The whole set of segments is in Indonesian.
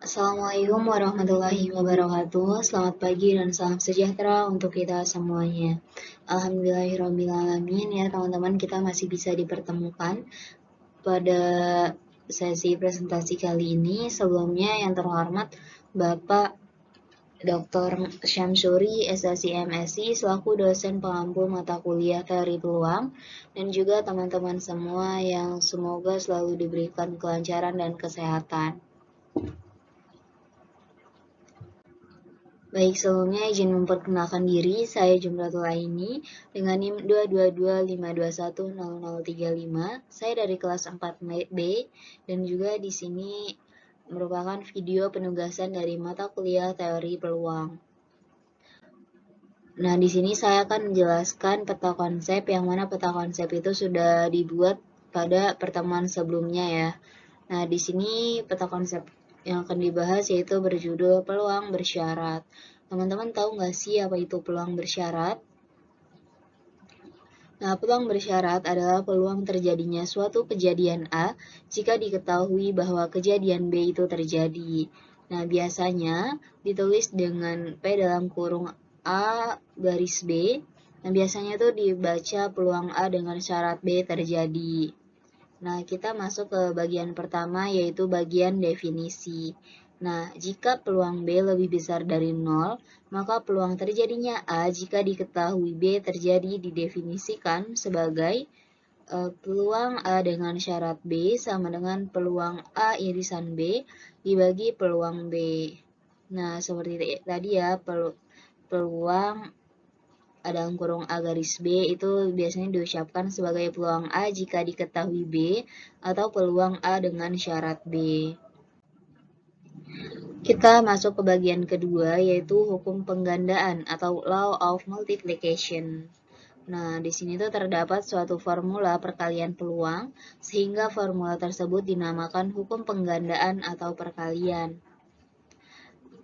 Assalamualaikum warahmatullahi wabarakatuh. Selamat pagi dan salam sejahtera untuk kita semuanya. Alhamdulillahirrahmanirrahim ya teman-teman, kita masih bisa dipertemukan pada sesi presentasi kali ini. Sebelumnya yang terhormat Bapak Dr. Syamsuri, SSI MSI, selaku dosen pengampu mata kuliah teori peluang, dan juga teman-teman semua yang semoga selalu diberikan kelancaran dan kesehatan. Baik, sebelumnya izin memperkenalkan diri, saya Jumratul Aini dengan NIM 22252100035. Saya dari kelas 4B dan juga di sini merupakan video penugasan dari mata kuliah teori peluang. Nah, di sini saya akan menjelaskan peta konsep yang mana peta konsep itu sudah dibuat pada pertemuan sebelumnya ya. Nah, di sini peta konsep yang akan dibahas yaitu berjudul peluang bersyarat. Teman-teman tahu nggak sih apa itu peluang bersyarat? Nah, peluang bersyarat adalah peluang terjadinya suatu kejadian A jika diketahui bahwa kejadian B itu terjadi. Nah, biasanya ditulis dengan P dalam kurung A garis B. Nah, biasanya itu dibaca peluang A dengan syarat B terjadi. Nah, kita masuk ke bagian pertama yaitu bagian definisi. Nah, jika peluang B lebih besar dari 0, maka peluang terjadinya A jika diketahui B terjadi didefinisikan sebagai peluang A dengan syarat B sama dengan peluang A irisan B dibagi peluang B. Nah, seperti tadi ya, peluang dalam kurung A garis B itu biasanya diucapkan sebagai peluang A jika diketahui B atau peluang A dengan syarat B. Kita masuk ke bagian kedua yaitu hukum penggandaan atau law of multiplication. Nah, di sini tuh terdapat suatu formula perkalian peluang sehingga formula tersebut dinamakan hukum penggandaan atau perkalian.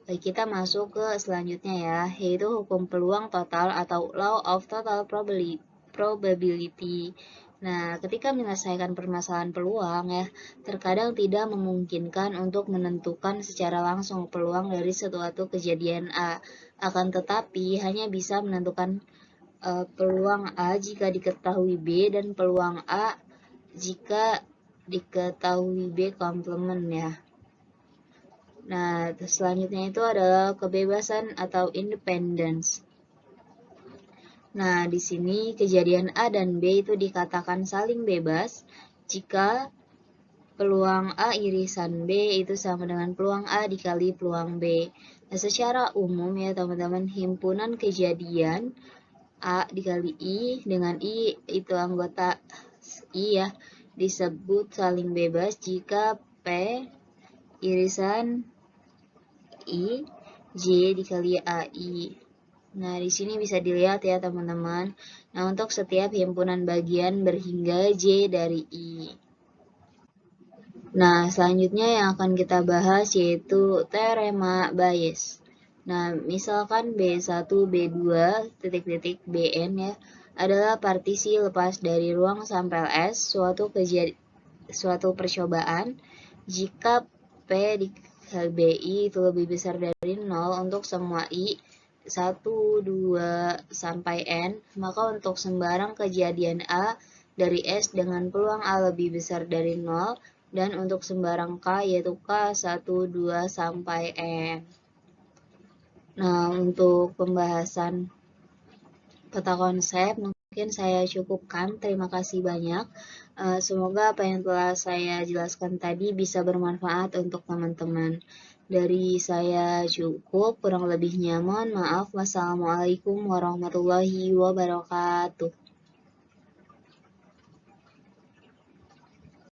Baik, kita masuk ke selanjutnya ya, yaitu hukum peluang total atau law of total probability. Nah, ketika menyelesaikan permasalahan peluang ya, terkadang tidak memungkinkan untuk menentukan secara langsung peluang dari suatu kejadian A. Akan tetapi hanya bisa menentukan peluang A jika diketahui B dan peluang A jika diketahui B komplement ya. Nah, selanjutnya itu adalah kebebasan atau independence. Nah, di sini kejadian A dan B itu dikatakan saling bebas jika peluang A irisan B itu sama dengan peluang A dikali peluang B. Nah, secara umum ya teman-teman, himpunan kejadian A dikali I dengan I itu anggota I ya, disebut saling bebas jika P irisan I J dikali AI. Nah, di sini bisa dilihat ya teman-teman. Nah, untuk setiap himpunan bagian berhingga J dari I. Nah, selanjutnya yang akan kita bahas yaitu teorema Bayes. Nah, misalkan B1, B2, titik-titik Bn ya, adalah partisi lepas dari ruang sampel S suatu percobaan jika P di BI itu lebih besar dari 0 untuk semua I 1, 2, sampai N, maka untuk sembarang kejadian A dari S dengan peluang A lebih besar dari 0, dan untuk sembarang K yaitu K 1, 2, sampai N. Nah, untuk pembahasan peta konsep mungkin saya cukupkan. Terima kasih banyak. Semoga apa yang telah saya jelaskan tadi bisa bermanfaat untuk teman-teman. Dari saya cukup, kurang lebihnya mohon maaf. Wassalamualaikum warahmatullahi wabarakatuh.